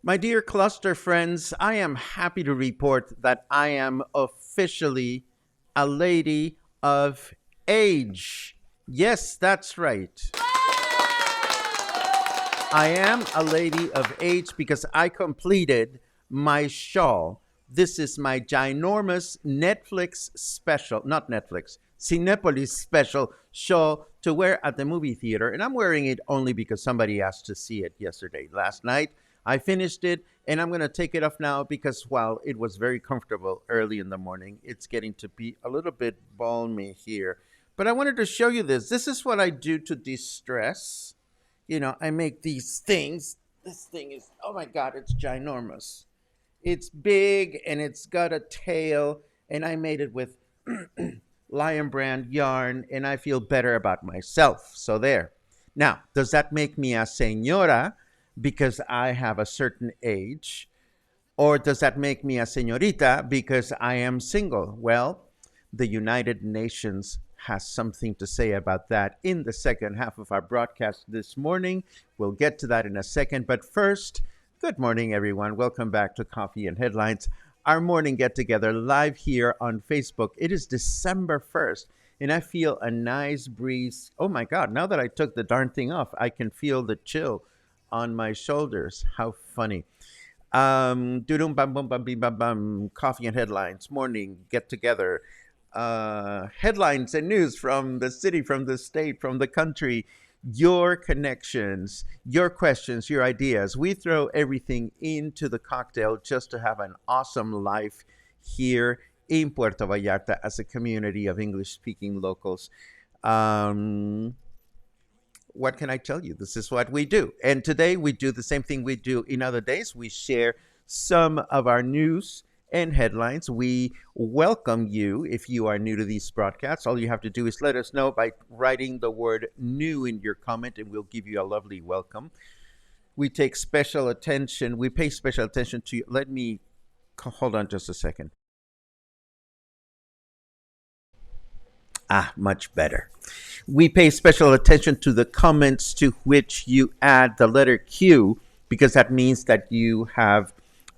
My dear cluster friends, I am happy to report that I am officially a lady of age. Yes, that's right. I am a lady of age because I completed my shawl. This is my ginormous Netflix special, not Netflix, Cinepolis special shawl to wear at the movie theater. And I'm wearing it only because somebody asked to see it last night. I finished it and I'm going to take it off now because while it was very comfortable early in the morning, it's getting to be a little bit balmy here. But I wanted to show you this. This is what I do to de-stress. You know, I make these things. This thing is, oh my God, it's ginormous. It's big and it's got a tail, and I made it with Lion Brand yarn, and I feel better about myself. So there. Now, does that make me a señora because I have a certain age? Or does that make me a señorita because I am single? Well, the United Nations has something to say about that in the second half of our broadcast this morning. We'll get to that in a second. But first, good morning, everyone. Welcome back to Coffee and Headlines, our morning get-together live here on Facebook. It is December 1st, and I feel a nice breeze. Oh, my God. Now that I took the darn thing off, I can feel the chill on my shoulders. How funny. Coffee and Headlines, morning get-together. Headlines and news from the city, from the state, from the country, your connections, your questions, your ideas. We throw everything into the cocktail just to have an awesome life here in Puerto Vallarta as a community of English-speaking locals. What can I tell you? This is what we do. And today we do the same thing we do in other days. We share some of our news and headlines. We welcome you if you are new to these broadcasts. All you have to do is let us know by writing the word new in your comment, and we'll give you a lovely welcome. We take special attention. We pay special attention to, let me, hold on just a second. Much better. We pay special attention to the comments to which you add the letter Q, because that means that you have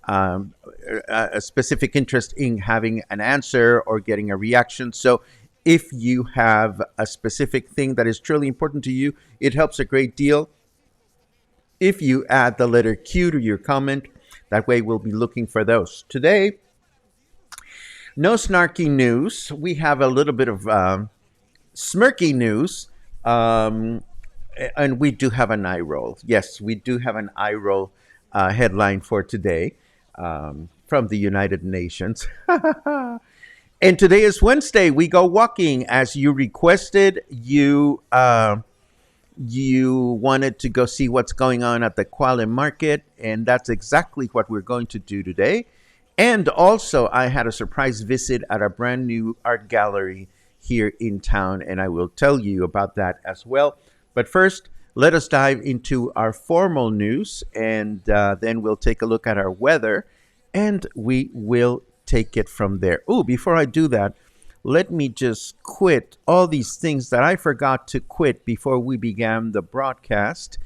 a specific interest in having an answer or getting a reaction. So if you have a specific thing that is truly important to you, it helps a great deal if you add the letter Q to your comment. That way we'll be looking for those. Today, no snarky news. We have a little bit of smirky news. And we do have an eye roll. Yes, we do have an eye roll headline for today. From the United Nations. And today is Wednesday. We go walking as you requested. You wanted to go see what's going on at the Cuale Market, and that's exactly what we're going to do today. And also, I had a surprise visit at a brand new art gallery here in town, and I will tell you about that as well. But first, let us dive into our formal news, and then we'll take a look at our weather, and we will take it from there. Oh, before I do that, let me just quit all these things that I forgot to quit before we began the broadcast,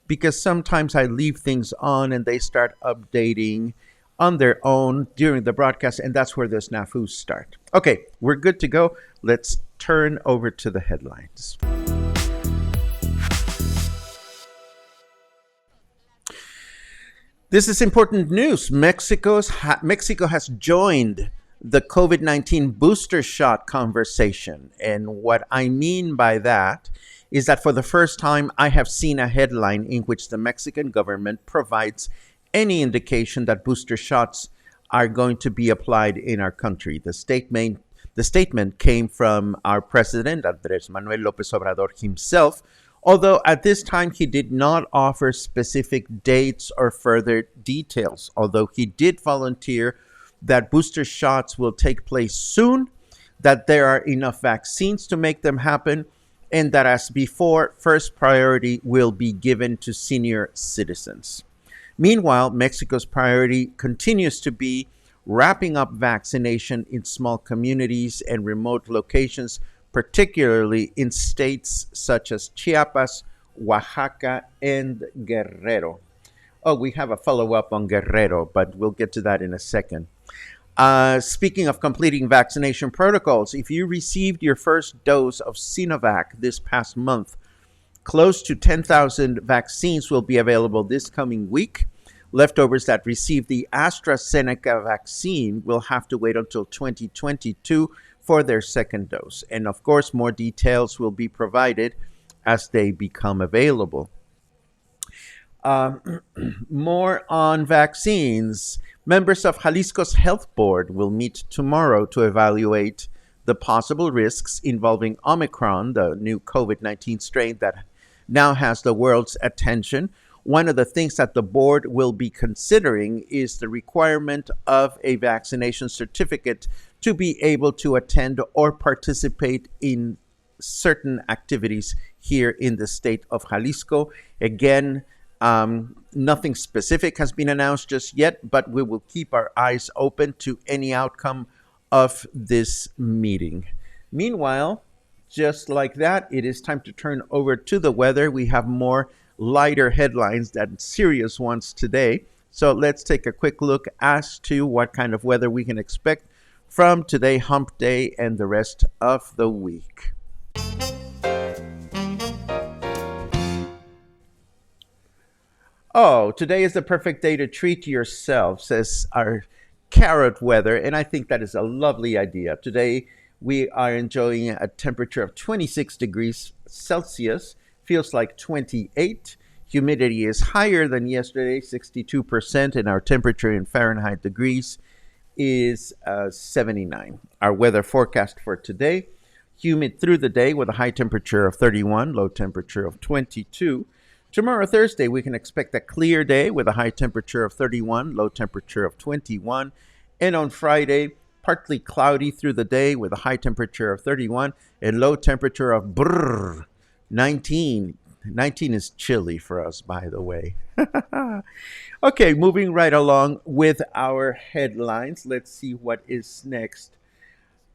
because sometimes I leave things on and they start updating on their own during the broadcast, and that's where the snafus start. Okay, we're good to go. Let's turn over to the headlines. This is important news. Mexico has joined the COVID-19 booster shot conversation. And what I mean by that is that for the first time, I have seen a headline in which the Mexican government provides any indication that booster shots are going to be applied in our country. The statement came from our president, Andrés Manuel López Obrador himself, although at this time he did not offer specific dates or further details, although he did volunteer that booster shots will take place soon, that there are enough vaccines to make them happen, and that as before, first priority will be given to senior citizens. Meanwhile, Mexico's priority continues to be wrapping up vaccination in small communities and remote locations, particularly in states such as Chiapas, Oaxaca, and Guerrero. Oh, we have a follow-up on Guerrero, but we'll get to that in a second. Speaking of completing vaccination protocols, if you received your first dose of Sinovac this past month, close to 10,000 vaccines will be available this coming week. Leftovers that received the AstraZeneca vaccine will have to wait until 2022 for their second dose. And of course, more details will be provided as they become available. More on vaccines. Members of Jalisco's health board will meet tomorrow to evaluate the possible risks involving Omicron, the new COVID-19 strain that now has the world's attention. One of the things that the board will be considering is the requirement of a vaccination certificate to be able to attend or participate in certain activities here in the state of Jalisco. Again, nothing specific has been announced just yet, but we will keep our eyes open to any outcome of this meeting. Meanwhile, just like that, it is time to turn over to the weather. We have more lighter headlines than serious ones today. So let's take a quick look as to what kind of weather we can expect from today, hump day, and the rest of the week. Oh, today is the perfect day to treat yourself, says our carrot weather, and I think that is a lovely idea. Today, we are enjoying a temperature of 26 degrees Celsius, feels like 28. Humidity is higher than yesterday, 62%, and our temperature in Fahrenheit degrees is 79. Our weather forecast for today, humid through the day with a high temperature of 31, low temperature of 22. Tomorrow, Thursday, we can expect a clear day with a high temperature of 31, low temperature of 21. And on Friday, partly cloudy through the day with a high temperature of 31 and low temperature of 19. 19 is chilly for us, by the way. Okay, moving right along with our headlines. Let's see what is next.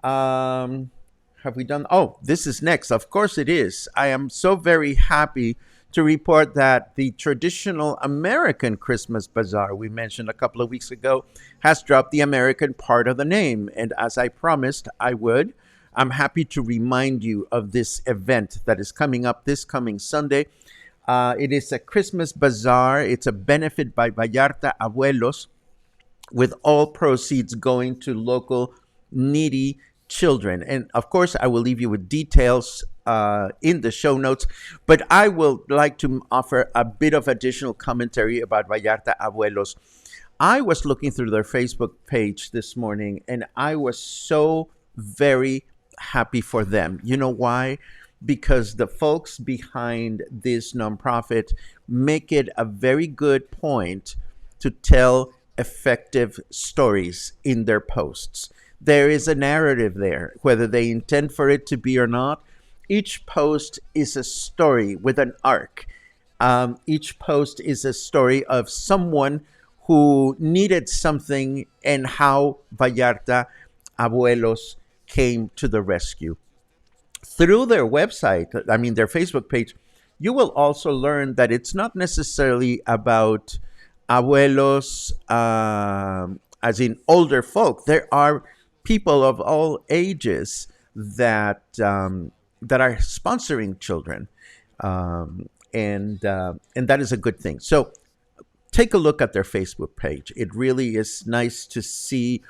Have we done? Oh, this is next. Of course it is. I am so very happy to report that the traditional American Christmas bazaar we mentioned a couple of weeks ago has dropped the American part of the name. And as I promised I would, I'm happy to remind you of this event that is coming up this coming Sunday. It is a Christmas bazaar. It's a benefit by Vallarta Abuelos, with all proceeds going to local needy children. And of course, I will leave you with details in the show notes, but I will like to offer a bit of additional commentary about Vallarta Abuelos. I was looking through their Facebook page this morning, and I was so very happy for them. You know why? Because the folks behind this nonprofit make it a very good point to tell effective stories in their posts. There is a narrative there, whether they intend for it to be or not. Each post is a story with an arc. Each post is a story of someone who needed something and how Vallarta Abuelos came to the rescue. Through their website, I mean, their Facebook page, you will also learn that it's not necessarily about abuelos, as in older folk. There are people of all ages that are sponsoring children, and that is a good thing. So take a look at their Facebook page. It really is nice to see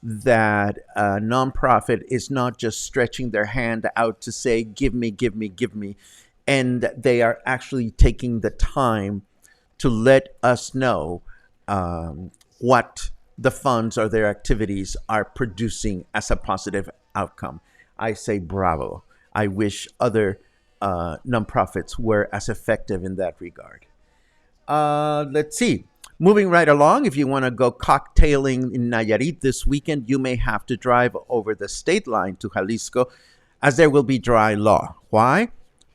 that a nonprofit is not just stretching their hand out to say, give me, give me, give me. And they are actually taking the time to let us know what the funds or their activities are producing as a positive outcome. I say bravo. I wish other nonprofits were as effective in that regard. Let's see. Moving right along, if you want to go cocktailing in Nayarit this weekend, you may have to drive over the state line to Jalisco, as there will be dry law. Why?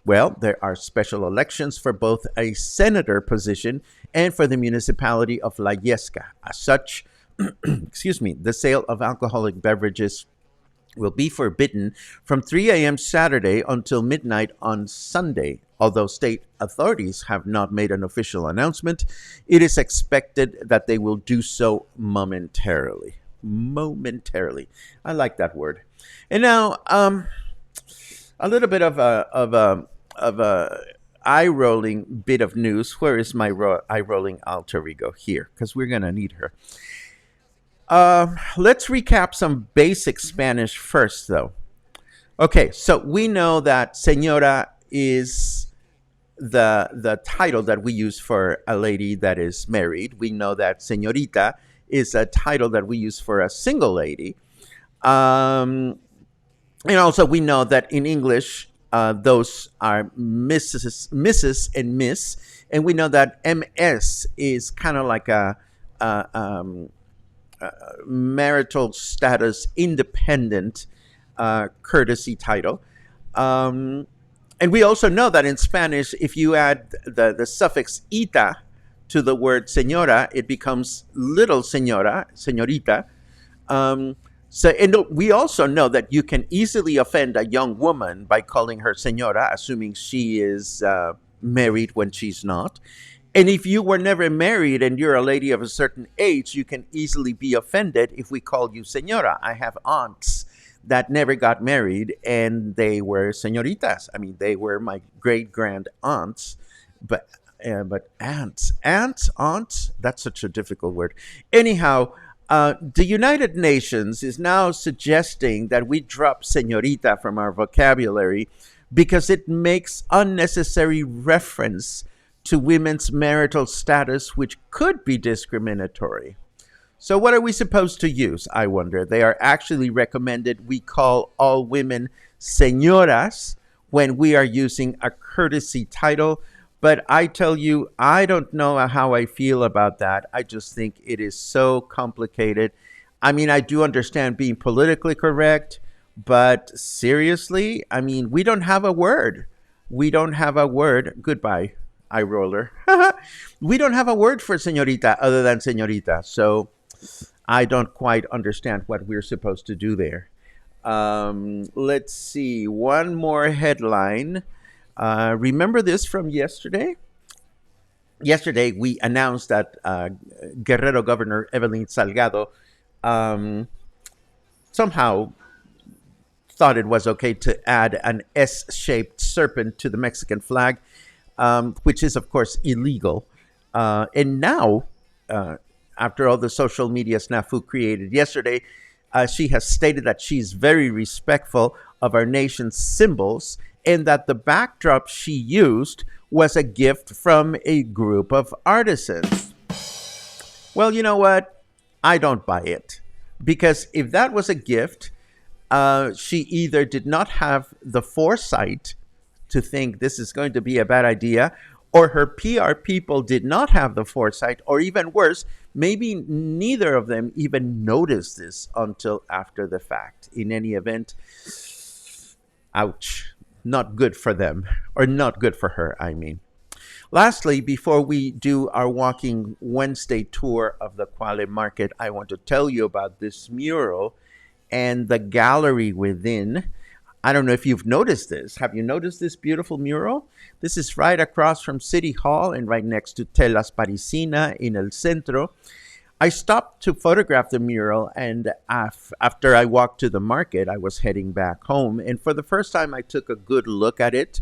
Well, there are special elections for both a senator position and for the municipality of La Yesca. As such, excuse me, the sale of alcoholic beverages will be forbidden from 3 a.m. Saturday until midnight on Sunday. Although state authorities have not made an official announcement, it is expected that they will do so momentarily. Momentarily. I like that word. And now, a little bit of a eye rolling bit of news. Where is my eye rolling alter ego? Here, because we're gonna need her. Let's recap some basic Spanish first, though. Okay, so we know that señora is the title that we use for a lady that is married. We know that señorita is a title that we use for a single lady. And also we know that in English, those are Mrs. and Miss. And we know that MS is kind of like a marital status independent courtesy title. And we also know that in Spanish, if you add the suffix ita to the word señora, it becomes little señora, señorita. And we also know that you can easily offend a young woman by calling her señora, assuming she is married when she's not. And if you were never married and you're a lady of a certain age, you can easily be offended if we call you señora. I have aunts that never got married and they were señoritas. I mean, they were my great grand aunts, but aunts, that's such a difficult word. Anyhow, the United Nations is now suggesting that we drop señorita from our vocabulary because it makes unnecessary reference to women's marital status, which could be discriminatory. So what are we supposed to use, I wonder? They are actually recommended we call all women señoras when we are using a courtesy title. But I tell you, I don't know how I feel about that. I just think it is so complicated. I mean, I do understand being politically correct, but seriously, I mean, we don't have a word. We don't have a word. Goodbye, eye roller. We don't have a word for señorita other than señorita. So I don't quite understand what we're supposed to do there. Let's see. One more headline. Remember this from yesterday? Yesterday, we announced that Guerrero Governor Evelyn Salgado somehow thought it was okay to add an S-shaped serpent to the Mexican flag, which is, of course, illegal. And now, after all the social media snafu created yesterday, she has stated that she's very respectful of our nation's symbols and that the backdrop she used was a gift from a group of artisans. Well, you know what? I don't buy it. Because if that was a gift, she either did not have the foresight to think this is going to be a bad idea, or her PR people did not have the foresight, or even worse, maybe neither of them even noticed this until after the fact. In any event, ouch. Not good for them, or not good for her, I mean. Lastly, before we do our Walking Wednesday tour of the Cuale Market, I want to tell you about this mural and the gallery within. I don't know if you've noticed this. Have you noticed this beautiful mural? This is right across from City Hall and right next to Telas Parisina in El Centro. I stopped to photograph the mural, and after I walked to the market, I was heading back home. And for the first time, I took a good look at it.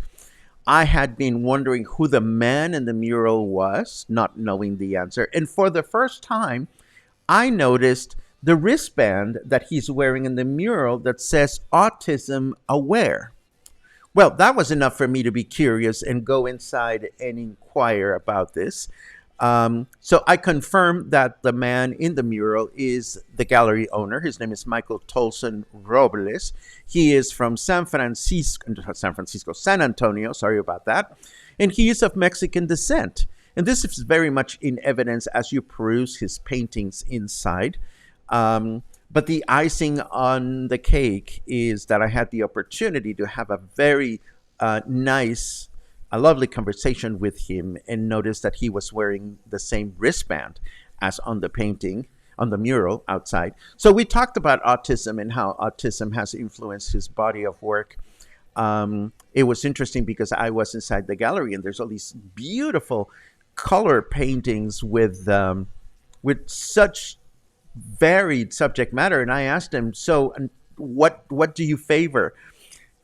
I had been wondering who the man in the mural was, not knowing the answer. And for the first time, I noticed the wristband that he's wearing in the mural that says autism aware. Well, that was enough for me to be curious and go inside and inquire about this. So I confirmed that the man in the mural is the gallery owner. His name is Michael Tolson Robles. He is from San Antonio, sorry about that. And he is of Mexican descent. And this is very much in evidence as you peruse his paintings inside. But the icing on the cake is that I had the opportunity to have a very a lovely conversation with him and noticed that he was wearing the same wristband as on the painting, on the mural outside. So we talked about autism and how autism has influenced his body of work. It was interesting because I was inside the gallery and there's all these beautiful color paintings with such varied subject matter. And I asked him, so what do you favor?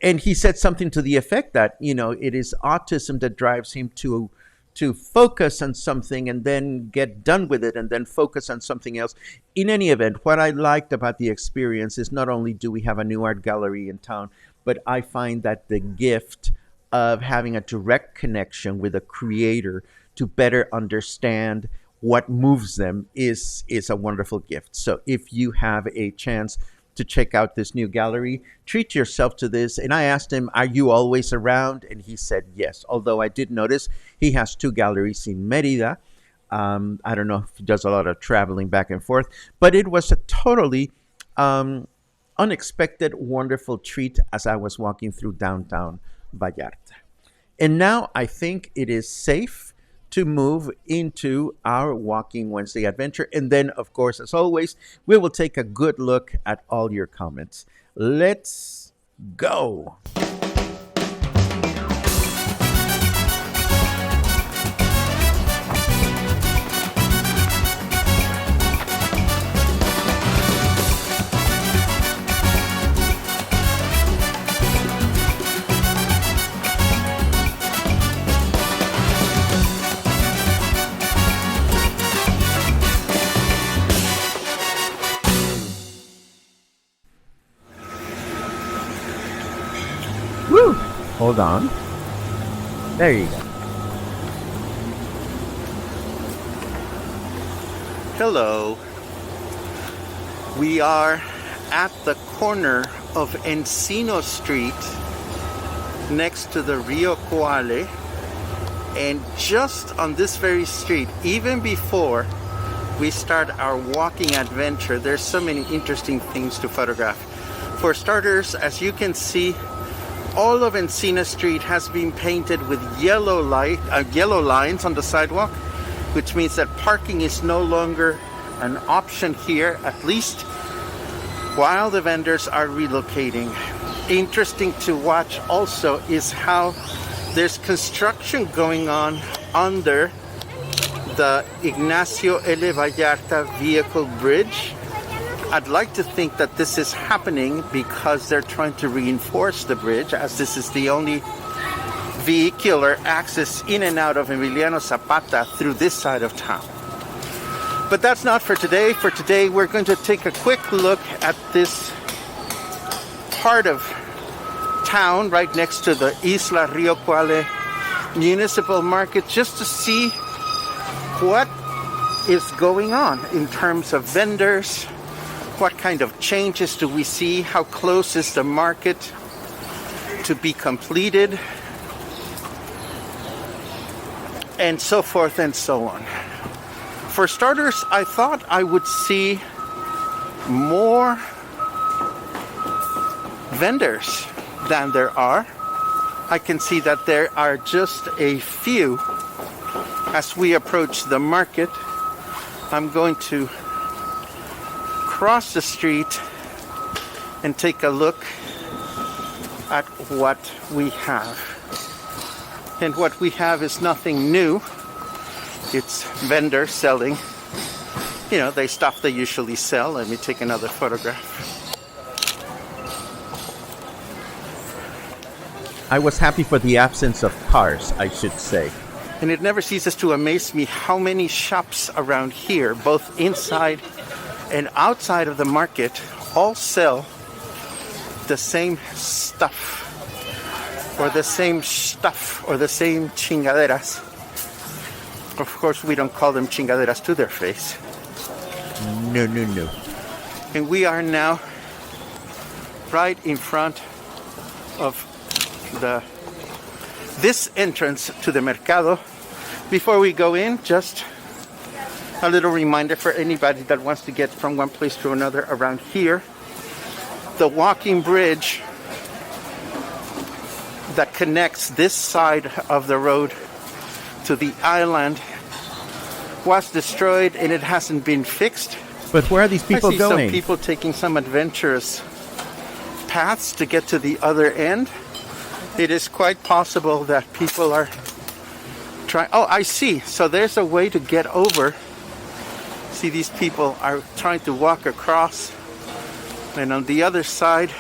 And he said something to the effect that, it is autism that drives him to focus on something and then get done with it and then focus on something else. In any event, what I liked about the experience is not only do we have a new art gallery in town, but I find that the gift of having a direct connection with a creator to better understand what moves them is a wonderful gift. So if you have a chance to check out this new gallery, treat yourself to this. And I asked him, are you always around? And he said yes. Although I did notice he has two galleries in Mérida. I don't know if he does a lot of traveling back and forth, but it was a totally unexpected, wonderful treat as I was walking through downtown Vallarta. And now I think it is safe to move into our Walking Wednesday adventure. And then, of course, as always, we will take a good look at all your comments. Let's go. Woo! Hold on. There you go. Hello. We are at the corner of Encino Street next to the Rio Cuale. And just on this very street, even before we start our walking adventure, there's so many interesting things to photograph. For starters, as you can see, all of Encino Street has been painted with yellow lines on the sidewalk, which means that parking is no longer an option here, at least while the vendors are relocating. Interesting to watch also is how there's construction going on under the Ignacio L. Vallarta vehicle bridge. I'd like to think that this is happening because they're trying to reinforce the bridge, as this is the only vehicular access in and out of Emiliano Zapata through this side of town. But that's not for today. For today, we're going to take a quick look at this part of town right next to the Isla Rio Cuale Municipal Market, just to see what is going on in terms of vendors. What kind of changes do we see? How close is the market to be completed? And so forth and so on. For starters, I thought I would see more vendors than there are. I can see that there are just a few As we approach the market, I'm going to cross the street and take a look at what we have. And what we have is nothing new. It's vendors selling, the stuff they usually sell. Let me take another photograph. I was happy for the absence of cars, I should say. And it never ceases to amaze me how many shops around here, both inside and outside of the market, all sell the same stuff, or the same stuff, or the same chingaderas. Of course, we don't call them chingaderas to their face. No. And we are now right in front of this entrance to the mercado. Before we go in, just a little reminder for anybody that wants to get from one place to another around here. The walking bridge that connects this side of the road to the island was destroyed and it hasn't been fixed. But where are these people going? I see some people taking some adventurous paths to get to the other end. It is quite possible that people are trying... Oh, I see. So there's a way to get over. See, these people are trying to walk across. And on the other side,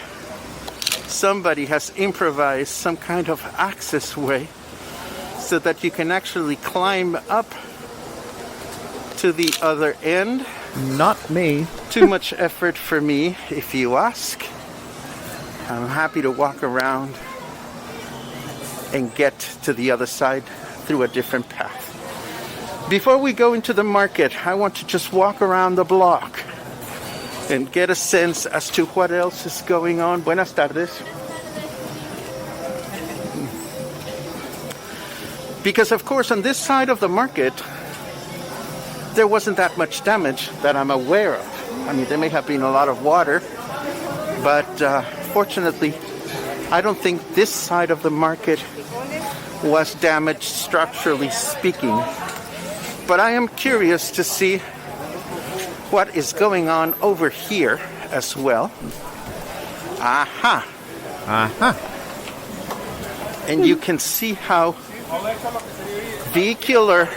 somebody has improvised some kind of access way so that you can actually climb up to the other end. Not me. Too much effort for me, if you ask. I'm happy to walk around and get to the other side through a different path. Before we go into the market, I want to just walk around the block and get a sense as to what else is going on. Buenas tardes. Because of course on this side of the market there wasn't that much damage that I'm aware of. I mean, there may have been a lot of water, but fortunately I don't think this side of the market was damaged structurally speaking. But I am curious to see what is going on over here as well. Aha! And you can see how vehicular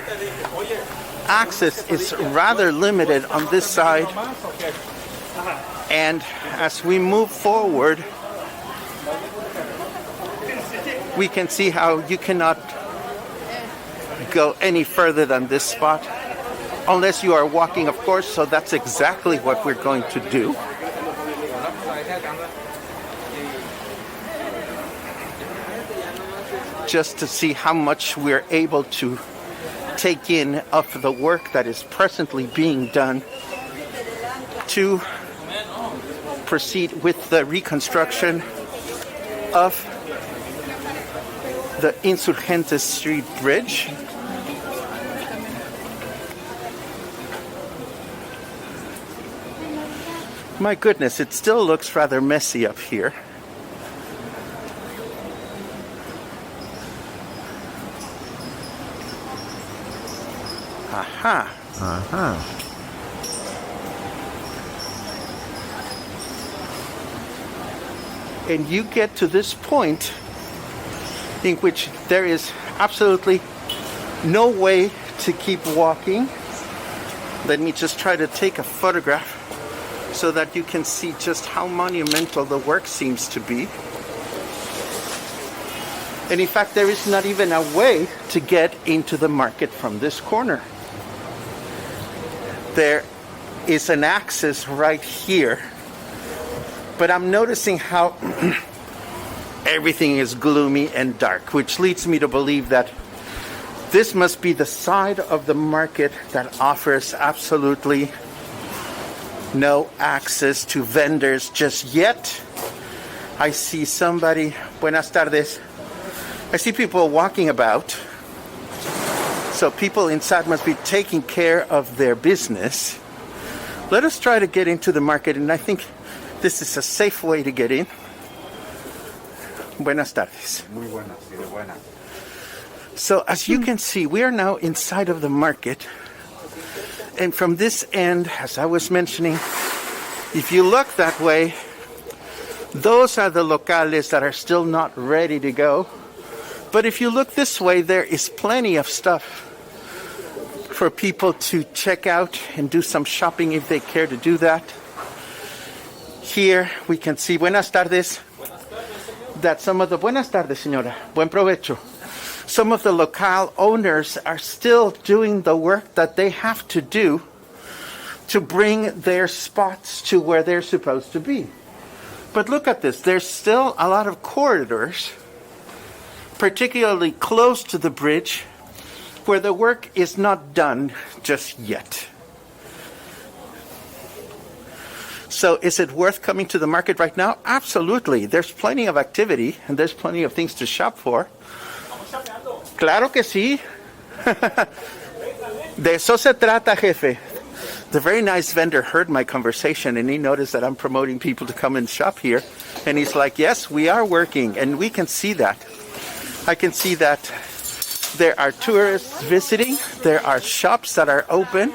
access is rather limited on this side. And as we move forward, we can see how you cannot go any further than this spot unless you are walking, of course, so that's exactly what we're going to do. Just to see how much we're able to take in of the work that is presently being done to proceed with the reconstruction of the Insurgentes Street Bridge. My goodness, it still looks rather messy up here. Aha. And you get to this point in which there is absolutely no way to keep walking. Let me just try to take a photograph so that you can see just how monumental the work seems to be. And in fact, there is not even a way to get into the market from this corner. There is an access right here, but I'm noticing how everything is gloomy and dark, which leads me to believe that this must be the side of the market that offers absolutely no access to vendors just yet. I see somebody, buenas tardes. I see people walking about. So people inside must be taking care of their business. Let us try to get into the market, and I think this is a safe way to get in. Buenas tardes. Muy buenas, sí, de buenas. So as you can see, we are now inside of the market. And from this end, as I was mentioning, if you look that way, those are the locales that are still not ready to go. But if you look this way, there is plenty of stuff for people to check out and do some shopping if they care to do that. Here we can see, buenas tardes, that some of the, buenas tardes, señora, buen provecho. Some of the local owners are still doing the work that they have to do to bring their spots to where they're supposed to be. But look at this, there's still a lot of corridors, particularly close to the bridge, where the work is not done just yet. So is it worth coming to the market right now? Absolutely. There's plenty of activity and there's plenty of things to shop for. Claro que sí. De eso se trata, jefe. The very nice vendor heard my conversation and he noticed that I'm promoting people to come and shop here. And he's like, yes, we are working. And we can see that. I can see that there are tourists visiting. There are shops that are open.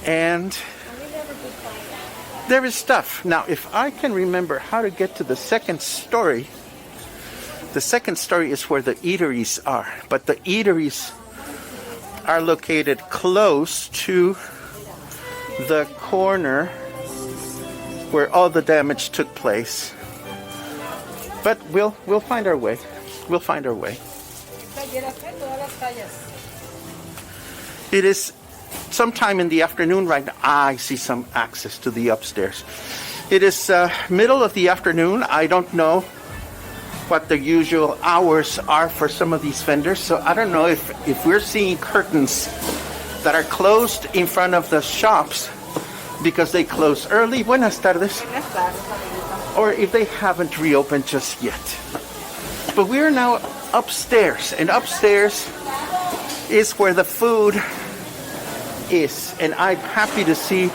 And there is stuff. Now, if I can remember how to get to the second story is where the eateries are. But the eateries are located close to the corner where all the damage took place. But we'll find our way. We'll find our way. It is sometime in the afternoon right now. I see some access to the upstairs. It is middle of the afternoon. I don't know what the usual hours are for some of these vendors. So I don't know if we're seeing curtains that are closed in front of the shops because they close early. Buenas tardes. Or if they haven't reopened just yet. But we are now upstairs, and upstairs is where the food is. And I'm happy to see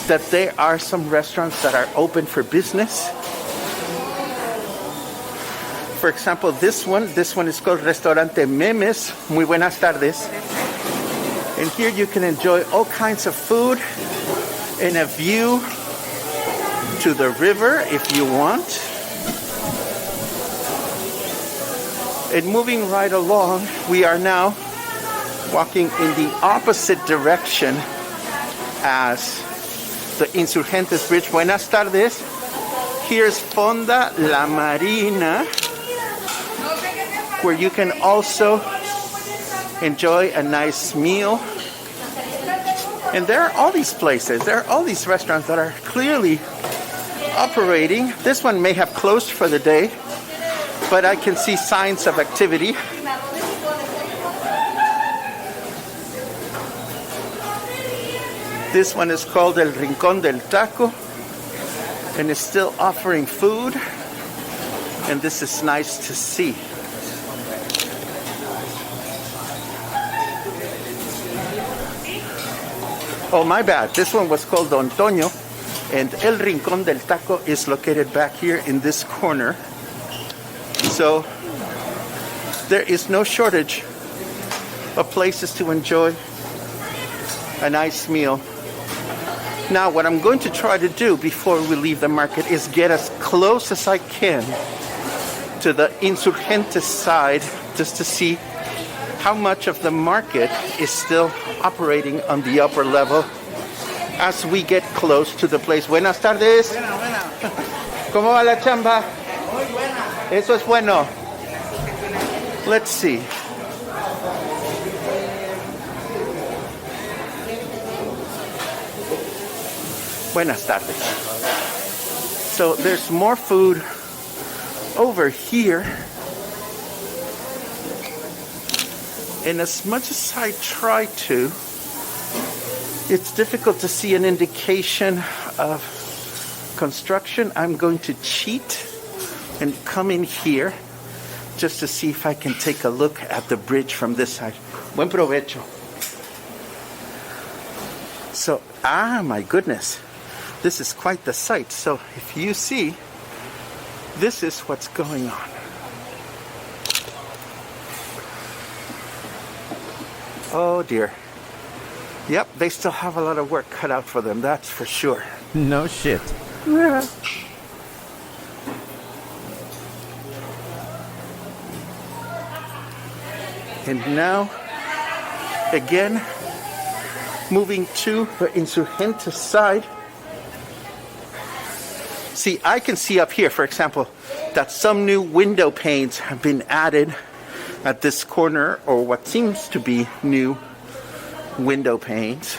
that there are some restaurants that are open for business. For example, this one is called Restaurante Memes. Muy buenas tardes. And here you can enjoy all kinds of food and a view to the river if you want. And moving right along, we are now walking in the opposite direction as the Insurgentes Bridge. Buenas tardes. Here's Fonda La Marina, where you can also enjoy a nice meal. And there are all these places, there are all these restaurants that are clearly operating. This one may have closed for the day, but I can see signs of activity. This one is called El Rincón del Taco and is still offering food, and this is nice to see. Oh, my bad. This one was called Don Toño, and El Rincón del Taco is located back here in this corner. So there is no shortage of places to enjoy a nice meal. Now, what I'm going to try to do before we leave the market is get as close as I can to the Insurgentes side, just to see how much of the market is still operating on the upper level as we get close to the place. Buenas tardes. ¿Cómo va la chamba? Muy buena. Eso es bueno. Let's see. Buenas tardes. So there's more food over here. And as much as I try to, it's difficult to see an indication of construction. I'm going to cheat and come in here just to see if I can take a look at the bridge from this side. Buen provecho. So, my goodness. This is quite the sight. So if you see, this is what's going on. Oh dear. Yep, they still have a lot of work cut out for them, that's for sure. No shit. Yeah. And now, again, moving to the Insurgentes side. See, I can see up here, for example, that some new window panes have been added at this corner, or what seems to be new window panes.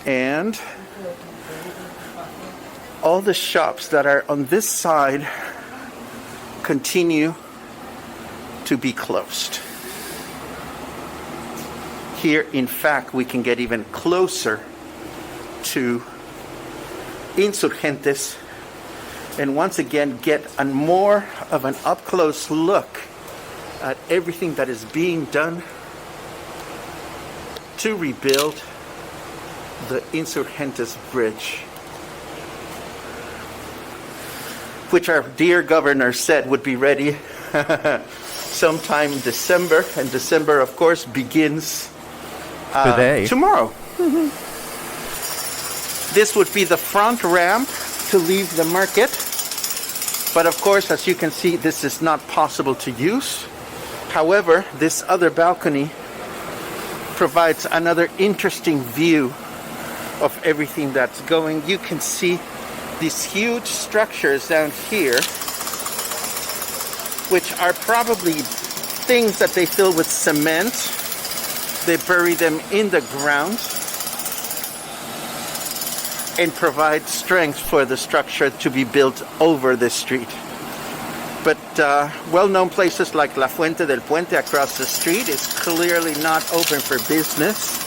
And all the shops that are on this side continue to be closed. Here, in fact, we can get even closer to Insurgentes and once again get a more of an up-close look at everything that is being done to rebuild the Insurgentes Bridge, which our dear governor said would be ready sometime in December, and December, of course, begins Today. tomorrow. This would be the front ramp to leave the market, but of course, as you can see, this is not possible to use. However, this other balcony provides another interesting view of everything that's going. You can see these huge structures down here, which are probably things that they fill with cement. They bury them in the ground and provide strength for the structure to be built over the street. But well-known places like La Fuente del Puente across the street is clearly not open for business.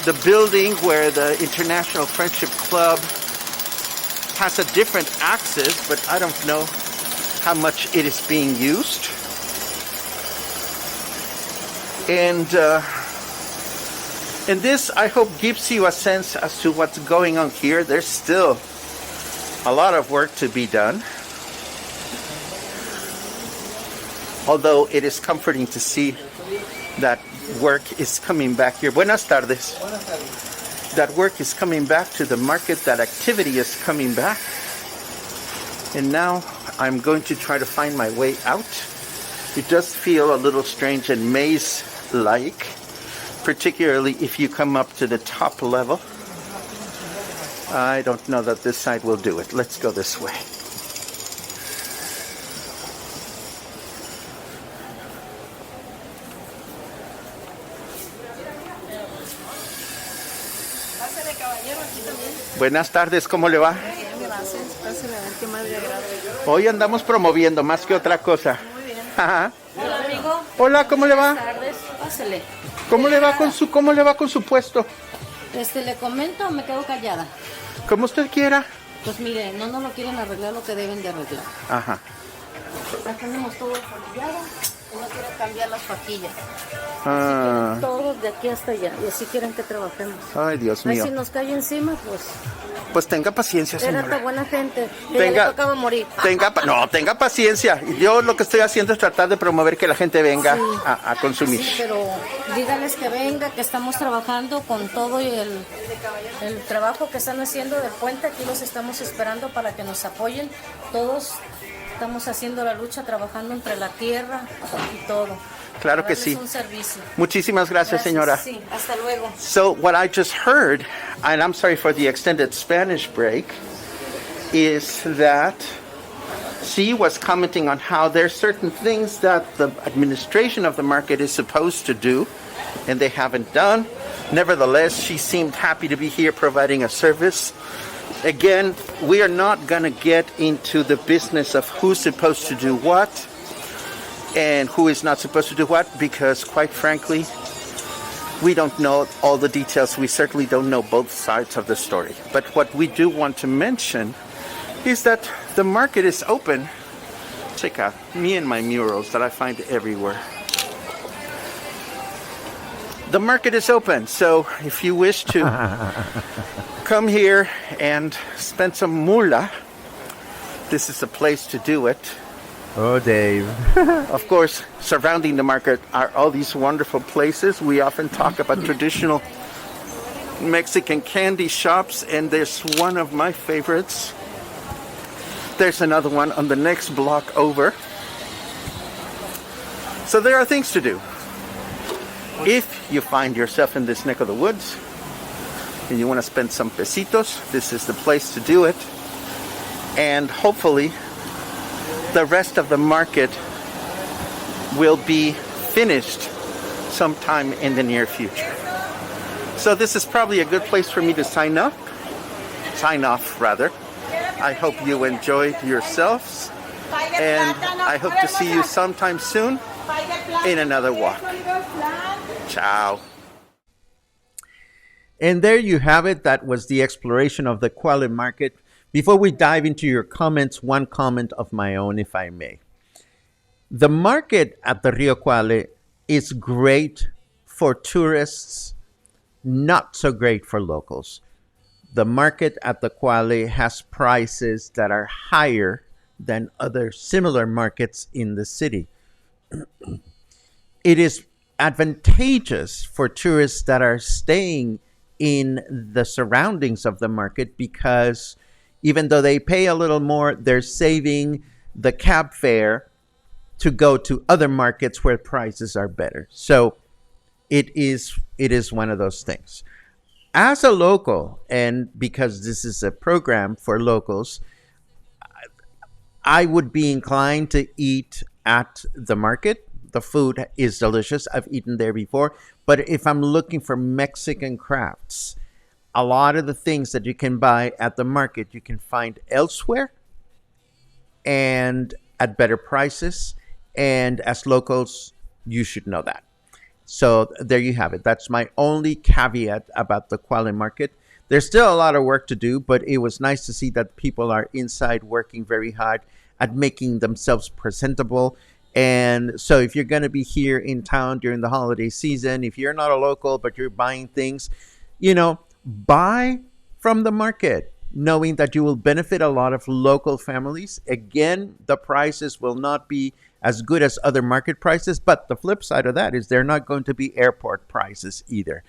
The building where the International Friendship Club has a different access, but I don't know how much it is being used. And this, I hope, gives you a sense as to what's going on here. There's still a lot of work to be done. Although it is comforting to see that work is coming back here. Buenas tardes. That work is coming back to the market, that activity is coming back. And now I'm going to try to find my way out. It does feel a little strange and maze-like, particularly if you come up to the top level. I don't know that this side will do it. Let's go this way. Buenas tardes, ¿cómo le va? Hoy andamos promoviendo más que otra cosa. Ajá. Hola, amigo. Hola, ¿cómo le va? Buenas tardes. Pásele. ¿Cómo le va con su puesto? ¿Le comento o me quedo callada? Como usted quiera. Pues mire, no nos lo quieren arreglar lo que deben de arreglar. Ajá. Ya tenemos todo fallado y no quieren cambiar las faquillas. Ah. Todos de aquí hasta allá y así quieren que trabajemos. Ay, Dios mío. Ahí si nos cae encima, pues... Pues tenga paciencia, Era señora. tan buena gente. Que Tenga- ya le tocaba morir. Tenga paciencia. Yo lo que estoy haciendo es tratar de promover que la gente venga Sí. a consumir. Sí, pero díganles que venga, que estamos trabajando con todo y el trabajo que están haciendo del puente. Aquí los estamos esperando para que nos apoyen. Todos estamos haciendo la lucha, trabajando entre la tierra y todo. Claro que Darles sí. un servicio. Muchísimas gracias, señora. Sí, hasta luego. So what I just heard, and I'm sorry for the extended Spanish break, is that she was commenting on how there's certain things that the administration of the market is supposed to do, and they haven't done. Nevertheless, she seemed happy to be here providing a service. Again, we are not going to get into the business of who's supposed to do what and who is not supposed to do what, because quite frankly, we don't know all the details. We certainly don't know both sides of the story. But what we do want to mention is that the market is open. Check out me and my murals that I find everywhere. The market is open, so if you wish to come here and spend some moolah, this is a place to do it. Oh, Dave. Of course, surrounding the market are all these wonderful places. We often talk about traditional Mexican candy shops, and there's one of my favorites. There's another one on the next block over. So there are things to do. If you find yourself in this neck of the woods and you want to spend some pesitos, this is the place to do it. And hopefully the rest of the market will be finished sometime in the near future. So this is probably a good place for me to sign off. I hope you enjoyed yourselves, and I hope to see you sometime soon in another walk. Ciao. And there you have it. That was the exploration of the Cuale Market. Before we dive into your comments, one comment of my own, if I may. The market at the Rio Cuale is great for tourists, not so great for locals. The market at the Cuale has prices that are higher than other similar markets in the city. It is advantageous for tourists that are staying in the surroundings of the market because even though they pay a little more, they're saving the cab fare to go to other markets where prices are better. So it is one of those things. As a local, and because this is a program for locals, I would be inclined to eat at the market. The food is delicious. I've eaten there before. But if I'm looking for Mexican crafts, a lot of the things that you can buy at the market, you can find elsewhere and at better prices. And as locals, you should know that. So there you have it. That's my only caveat about the Cuale Market. There's still a lot of work to do, but it was nice to see that people are inside working very hard at making themselves presentable. And so if you're going to be here in town during the holiday season, if you're not a local, but you're buying things, buy from the market, knowing that you will benefit a lot of local families. Again, the prices will not be as good as other market prices, but the flip side of that is they're not going to be airport prices either.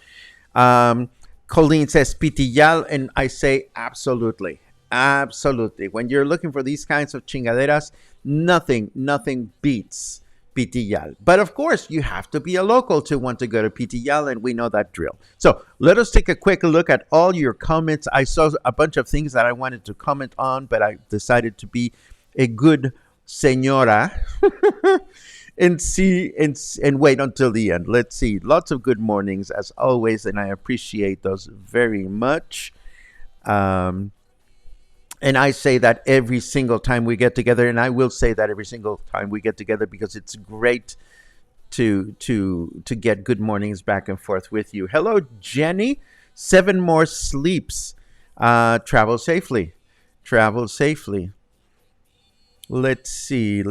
Colleen says pitillal, and I say absolutely. Absolutely. When you're looking for these kinds of chingaderas, nothing beats pitillal. But of course, you have to be a local to want to go to pitillal, and we know that drill. So let us take a quick look at all your comments. I saw a bunch of things that I wanted to comment on, but I decided to be a good señora and wait until the end. Let's see. Lots of good mornings as always, and I appreciate those very much. And I say that every single time we get together, and I will say that every single time we get together because it's great to get good mornings back and forth with you. Hello, Jenny. 7 more sleeps. Travel safely. Travel safely. Let's see.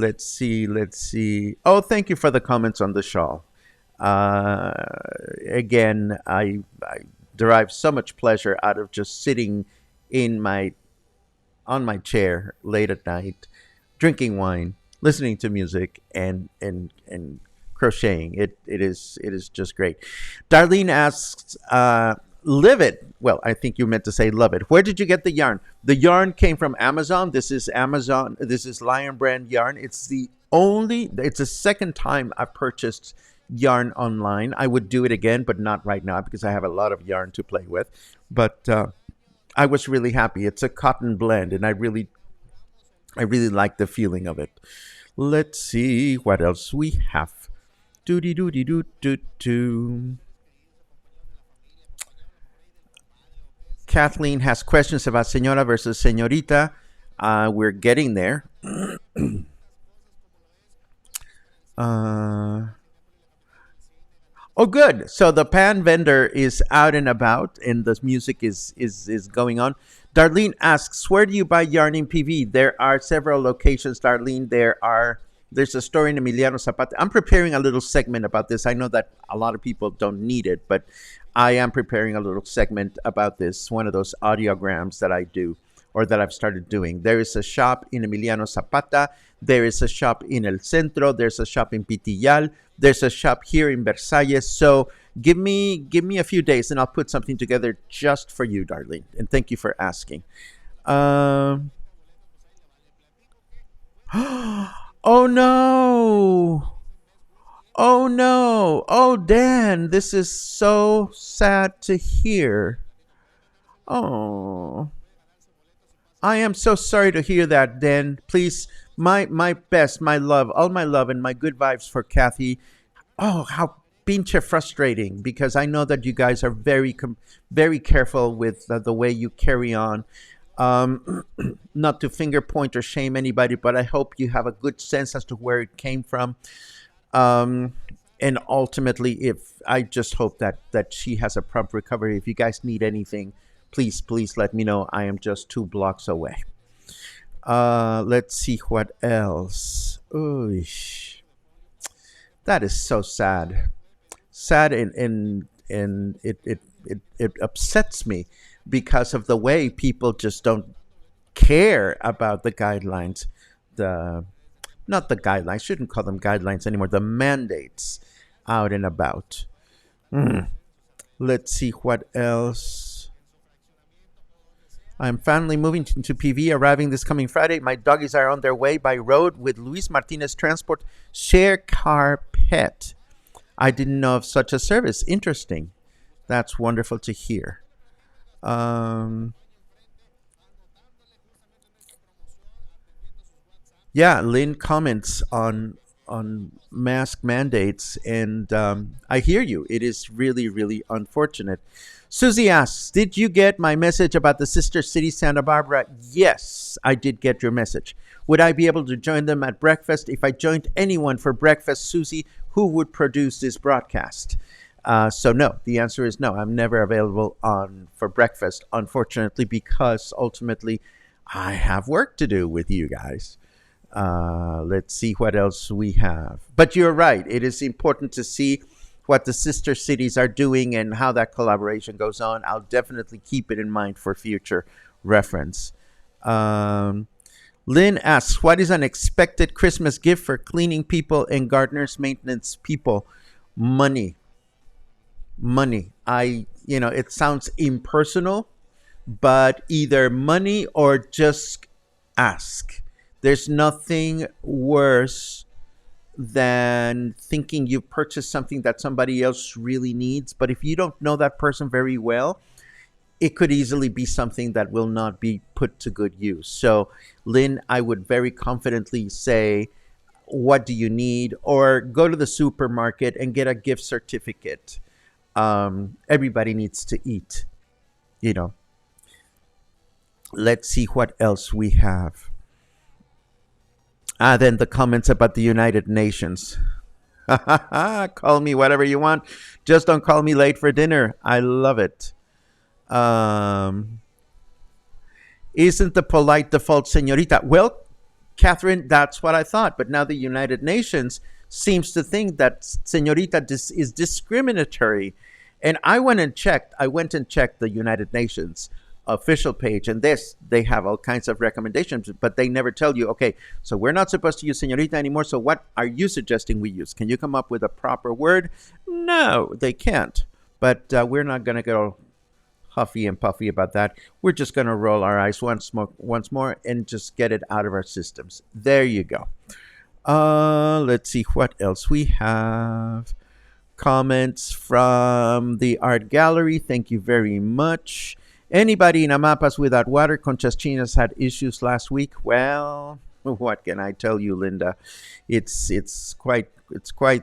Oh, thank you for the comments on the shawl. Again, I derive so much pleasure out of just sitting on my chair late at night, drinking wine, listening to music, and crocheting. It is just great. Darlene asks, live it. Well, I think you meant to say love it. Where did you get the yarn? The yarn came from Amazon. This is Amazon. This is Lion Brand yarn. It's the second time I've purchased yarn online. I would do it again, but not right now because I have a lot of yarn to play with. But I was really happy. It's a cotton blend, and I really like the feeling of it. Let's see what else we have. Doody-doody-doo-doo-doo. Kathleen has questions about señora versus señorita. We're getting there. Oh, good. So the pan vendor is out and about, and the music is going on. Darlene asks, where do you buy yarn in PV? There are several locations, Darlene. There's a store in Emiliano Zapata. I'm preparing a little segment about this. I know that a lot of people don't need it, but I am preparing a little segment about this, one of those audiograms that I do or that I've started doing. There is a shop in Emiliano Zapata There is a shop in El Centro. There's a shop in Pitillal. There's a shop here in Versalles. So give me a few days, and I'll put something together just for you, Darlene. And thank you for asking. Um, oh no! Oh no! Oh Dan, this is so sad to hear. Oh, I am so sorry to hear that, Dan. Please, my best, my love, all my love, and my good vibes for Kathy. Oh, how pinche frustrating, because I know that you guys are very careful with the way you carry on. Um, Not to finger point or shame anybody, but I hope you have a good sense as to where it came from. Um, and ultimately, if I just hope that she has a prompt recovery. If you guys need anything, please let me know. I am just 2 blocks away. Let's see what else. Ooh, that is so sad. Sad, and it upsets me because of the way people just don't care about the guidelines. The Not the guidelines, shouldn't call them guidelines anymore, the mandates out and about. Let's see what else. I'm finally moving to PV, arriving this coming Friday. My doggies are on their way by road with Luis Martinez Transport Share Car Pet. I didn't know of such a service. Interesting. That's wonderful to hear. Yeah, Lynn comments on mask mandates, and I hear you. It is really unfortunate. Susie asks, "Did you get my message about the sister city Santa Barbara?" Yes, I did get your message. Would I be able to join them at breakfast? If I joined anyone for breakfast, Susie, who would produce this broadcast? So no, the answer is no. I'm never available for breakfast, unfortunately, because ultimately I have work to do with you guys. Let's see what else we have. But you're right. It is important to see what the sister cities are doing and how that collaboration goes on. I'll definitely keep it in mind for future reference. Lynn asks, what is an expected Christmas gift for cleaning people and gardeners maintenance people? Money. It sounds impersonal, but either money or just ask. There's nothing worse than thinking you purchased something that somebody else really needs. But if you don't know that person very well, it could easily be something that will not be put to good use. So, Lynn, I would very confidently say, what do you need? Or go to the supermarket and get a gift certificate. Everybody needs to eat, Let's see what else we have. Then the comments about the United Nations. Call me whatever you want. Just don't call me late for dinner. I love it. Isn't the polite default señorita? Well, Catherine, that's what I thought. But now the United Nations seems to think that señorita is discriminatory. And I went and checked the United Nations official page, and they have all kinds of recommendations, but they never tell you, okay, so we're not supposed to use señorita anymore, so what are you suggesting we use? Can you come up with a proper word? No, they can't. But we're not going to go huffy and puffy about that. We're just going to roll our eyes once more and just get it out of our systems. There you go. Let's see what else we have. Comments from the art gallery. Thank you very much. Anybody in Amapas without water? Conchas Chinas had issues last week. Well, what can I tell you, Linda? It's quite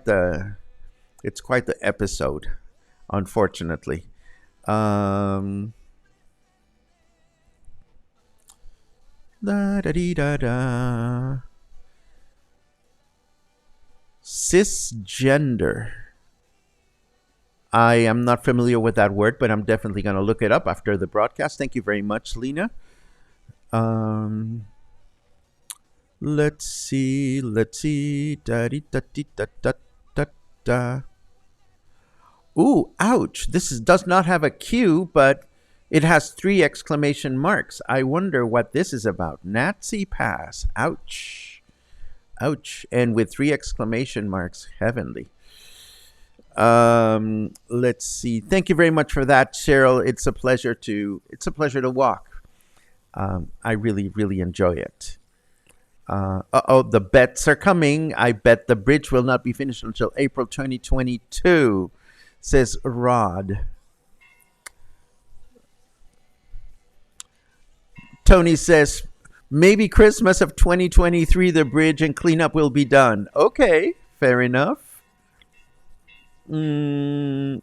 the episode, unfortunately. Da da dee da da. Cisgender. I am not familiar with that word, but I'm definitely going to look it up after the broadcast. Thank you very much, Lena. Let's see. Da. Ooh, ouch. This does not have a Q, but it has 3 exclamation marks. I wonder what this is about. Nazi pass. Ouch. Ouch. And with 3 exclamation marks, heavenly. Let's see. Thank you very much for that, Cheryl. It's a pleasure to walk. I really, really enjoy it. The bets are coming. I bet the bridge will not be finished until April 2022, says Rod. Tony says, maybe Christmas of 2023, the bridge and cleanup will be done. Okay, fair enough. Bum.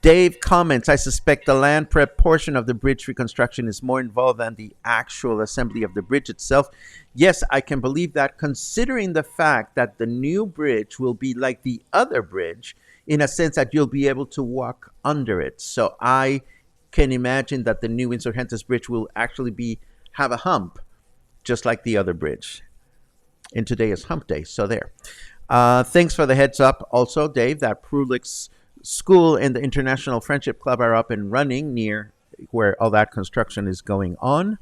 Dave comments, I suspect the land prep portion of the bridge reconstruction is more involved than the actual assembly of the bridge itself. Yes, I can believe that, considering the fact that the new bridge will be like the other bridge in a sense that you'll be able to walk under it. So I can imagine that the new Insurgentes bridge will actually have a hump, just like the other bridge. And today is hump day, so there. Thanks for the heads up. Also, Dave, that Prulix School and the International Friendship Club are up and running near where all that construction is going on.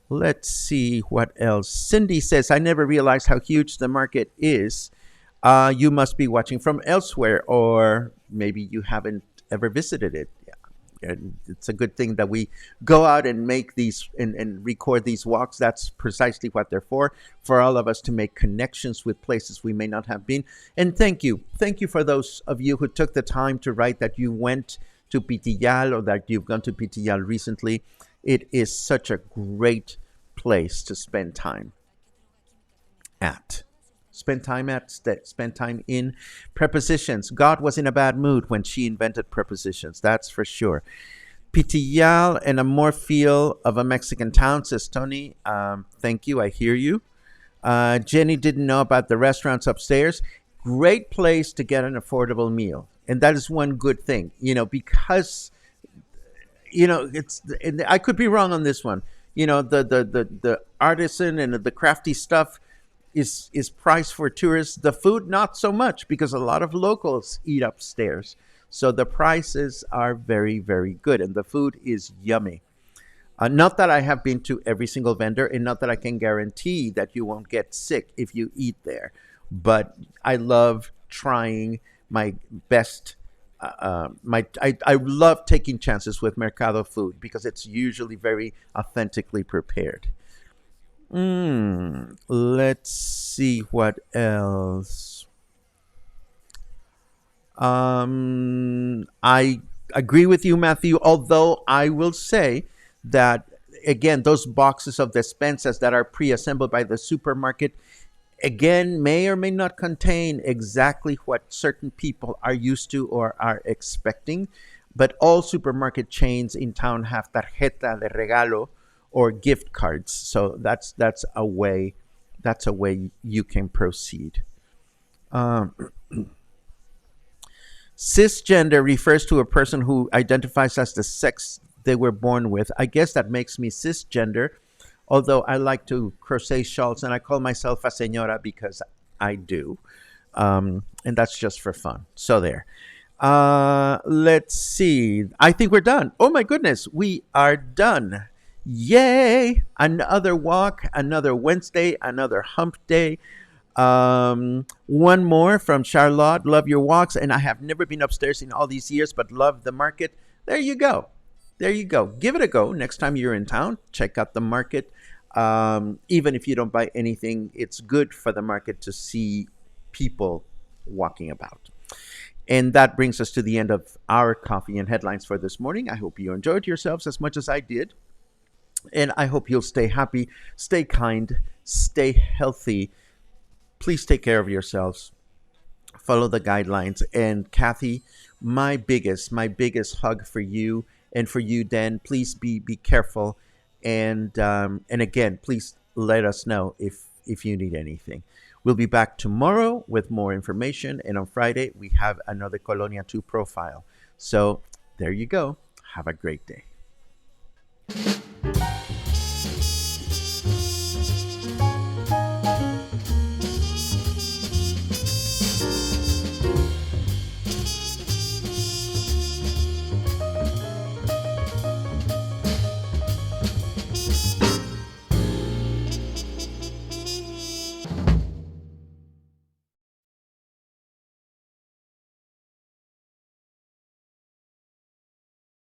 Let's see what else. Cindy says, I never realized how huge the market is. You must be watching from elsewhere, or maybe you haven't ever visited it. And it's a good thing that we go out and make these and record these walks. That's precisely what they're for all of us to make connections with places we may not have been. And thank you for those of you who took the time to write that you went to Pitillal or that you've gone to Pitillal recently. It is such a great place to spend time at. Spend time in. Prepositions. God was in a bad mood when she invented prepositions. That's for sure. Pitillal and a more feel of a Mexican town, says Tony. Thank you. I hear you. Jenny didn't know about the restaurants upstairs. Great place to get an affordable meal. And that is one good thing, because, I could be wrong on this one. The artisan and the crafty stuff is priced for tourists. The food, not so much, because a lot of locals eat upstairs. So the prices are very, very good, and the food is yummy. Not that I have been to every single vendor, and not that I can guarantee that you won't get sick if you eat there. But I love trying my best. I love taking chances with Mercado food because it's usually very authentically prepared. Let's see what else. I agree with you, Matthew, although I will say that, again, those boxes of despensas that are pre-assembled by the supermarket, again, may or may not contain exactly what certain people are used to or are expecting. But all supermarket chains in town have tarjeta de regalo, or gift cards. So that's a way you can proceed. Cisgender refers to a person who identifies as the sex they were born with. I guess that makes me cisgender, although I like to crochet shawls and I call myself a señora because I do. And that's just for fun. So there. Let's see. I think we're done. Oh my goodness, we are done. Yay! Another walk, another Wednesday, another hump day. One more from Charlotte. Love your walks, and I have never been upstairs in all these years, but love the market. There you go. Give it a go next time you're in town. Check out the market. Even if you don't buy anything, it's good for the market to see people walking about. And that brings us to the end of our coffee and headlines for this morning. I hope you enjoyed yourselves as much as I did. And I hope you'll stay happy, stay kind, stay healthy. Please take care of yourselves. Follow the guidelines. And Kathy, my biggest hug for you and for you, Dan. Please be careful. And again, please let us know if you need anything. We'll be back tomorrow with more information. And on Friday, we have another Colonia 2 profile. So there you go. Have a great day.